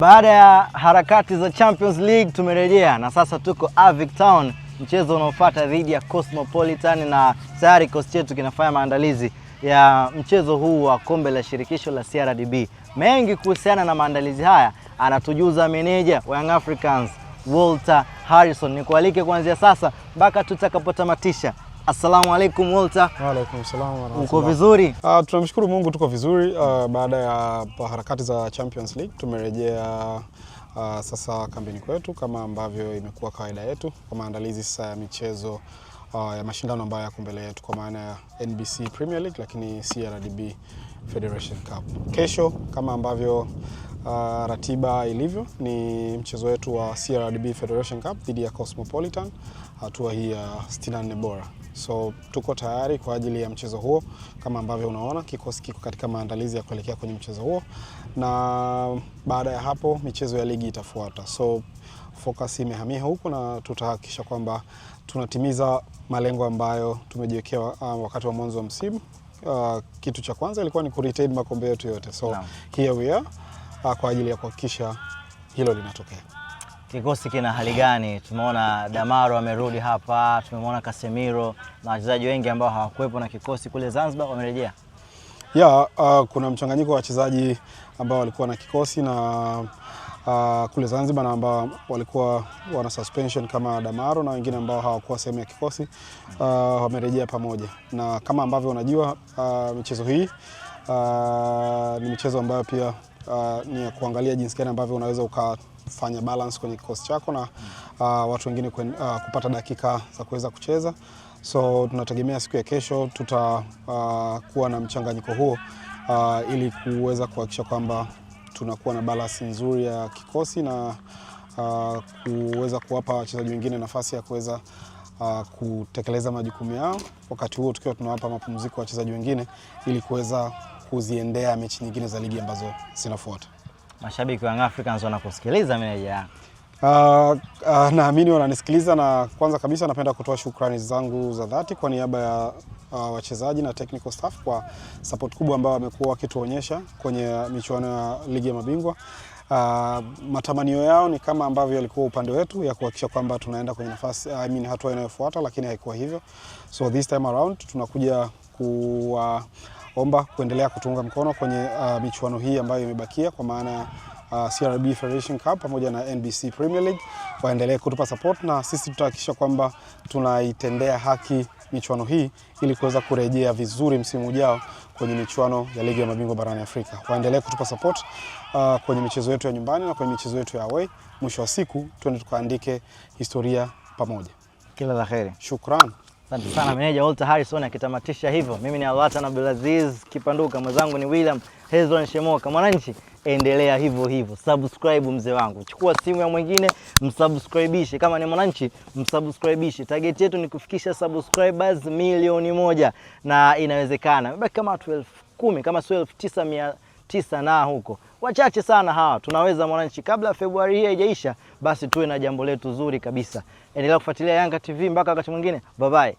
Baada ya harakati za Champions League tumerejea na sasa tuko Avic Town, mchezo unaofuata dhidi ya Cosmopolitan, na tayari kikosi chetu kinafanya maandalizi ya mchezo huu wa kombe la shirikisho la CRDB. Mengi kuhusiana na maandalizi haya anatujuza meneja wa Young Africans Walter Harrison. Nikualike kuanzia sasa mpaka tutakapotamatisha. Assalamu alaikum Walter. Wa alaikum salaam wa rahmatullahi. Uko vizuri? Tunamshukuru Mungu tuko vizuri. Baada ya harakati za Champions League tumerejea sasa kambini kwetu kama ambavyo imekuwa kawaida yetu kwa maandalizi sasa ya michezo ya mashindano ambayo yako mbele yetu kwa maana ya NBC Premier League lakini CRDB Federation Cup. Kesho kama ambavyo ratiba ilivyo ni mchezo wetu wa CRDB Federation Cup dhidi ya Cosmopolitan, hatua hii ya 64 bora. So tuko tayari kwa ajili ya mchezo huo kama ambavyo unaona kikosi kiko katika maandalizi ya kuelekea kwenye mchezo huo, na baada ya hapo michezo ya ligi itafuata. So focus imehamia huko na tutahakikisha kwamba tunatimiza malengo ambayo tumejiwekea wakati wa mwanzo wa msimu. Kitu cha kwanza ilikuwa ni ku-retain makombe yetu yote. So here we are kwa ajili ya kuhakikisha hilo linatokea. Kikosi kina hali gani? Tumeona Damaro amerudi hapa, tumemwona Casemiro na wachezaji wengi ambao hawakuwepo na kikosi kule Zanzibar wamerejea. Kuna mchanganyiko wa wachezaji ambao walikuwa na kikosi na kule Zanzibar na ambao walikuwa wana suspension kama Damaro na wengine ambao hawakuwa sehemu ya kikosi wamerejea pamoja. Na kama ambavyo unajua michezo hii ni michezo ambayo pia ni ya kuangalia jinsi gani ambavyo unaweza ukafanya balance kwenye kikosi chako na watu wengine kupata dakika za kuweza kucheza. So tunategemea siku ya kesho tutakuwa na mchanganyiko huo ili kuweza kuhakikisha kwamba tunakuwa na balance nzuri ya kikosi na kuweza kuwapa wachezaji wengine nafasi ya kuweza kutekeleza majukumu yao, wakati huo tukiwa tunawapa mapumziko wachezaji wengine ili kuweza kuziendea mechi nyingine za ligi ambazo zinafuata. Mashabiki wa Young Africans wanakusikiliza meneja. Naamini wananisikiliza, na kwanza kabisa napenda kutoa shukrani zangu za dhati kwa niaba ya wachezaji na technical staff kwa support kubwa ambayo wamekuwa wakituonyesha kwenye michuano ya ligi ya mabingwa. Matamanio yao ni kama ambavyo yalikuwa upande wetu ya kuhakikisha kwamba tunaenda kwenye nafasi hatua inayofuata, lakini haikuwa hivyo. So this time around tunakuja kuomba kuendelea kutunga mkono kwenye michuano hii ambayo imebakia kwa maana CRDB Federation Cup pamoja na NBC Premier League. Waendelee kutupa support na sisi tutahakikisha kwamba tunaitendea haki michuano hii ili kuweza kurejea vizuri msimu ujao kwenye michuano ya ligi ya mabingwa barani Afrika. Waendelee kutupa support kwenye michezo yetu ya nyumbani na kwenye michezo yetu ya away. Mwisho wa siku twende tukaandike historia pamoja. Kila la kheri. Shukran. Asante sana meneja Walter Harrison akitamatisha hivyo. Mimi ni Alwatan Abdulaziz Kipanduka, mwenzangu ni William Hezron Shemoka. Mwananchi, endelea hivyo hivyo. Subscribe mzee wangu. Chukua simu ya mwingine, msubscribishe. Kama ni Mwananchi, msubscribishe. Target yetu ni kufikisha subscribers 1,000,000 na inawezekana. Mbaki kama 10,000 kama 12,900 na huko. Wachache sana hawa. Tunaweza Mwananchi, kabla Februari hii haijaisha basi tuwe na jambo letu zuri kabisa. Endelea kufuatilia Yanga TV mpaka wakati mwingine. Bye bye.